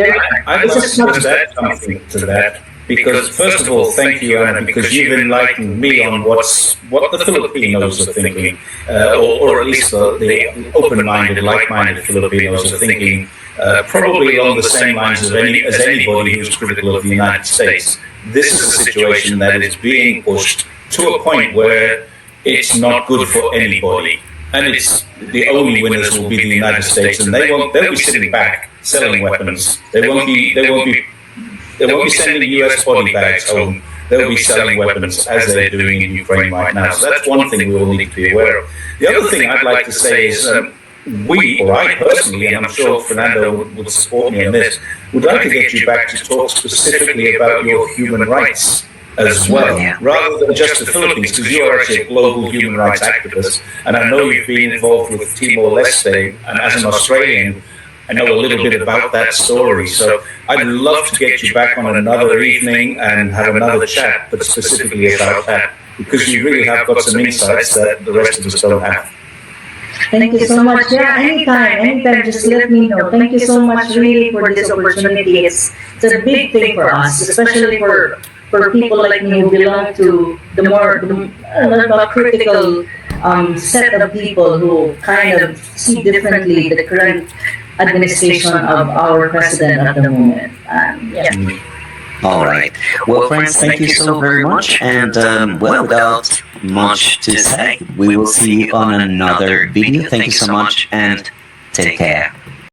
I would just add something to that, because first of all, thank you, Anna, because you've enlightened me on what the Filipinos are thinking, or at least the open-minded, like-minded Filipinos are thinking, probably along the same lines as anybody who's critical of the United States. This is a situation that is being pushed to a point where it's not good for anybody. And it's the only winners will be the United States, and they'll be sitting back selling weapons. They won't be sending US body bags home. They'll be selling weapons as they're doing in Ukraine right now. So that's one thing we all need to be aware of. The other thing I'd like to say is I personally, and I'm sure Fernando would support me on this, would like to get you back to talk specifically about your human rights as well, rather than just the Philippines, because you are actually a global human rights activist, and I know you've been involved with Timor-Leste, and as an Australian, I know a little bit about that story. So I'd love to get you back on another evening and have another chat, but specifically about that, because you really have got some insights that the rest of us don't have. Thank you so much. Yeah, anytime, just let me know. Thank you so much really for this opportunity. It's a big thing for us, especially for people like me who belong to the more critical set of people who kind of see differently the current administration of our president at the moment. All right. Well, friends, thank you so very much. And, without much to say, we will see you on another video. Thank you so much, and take care.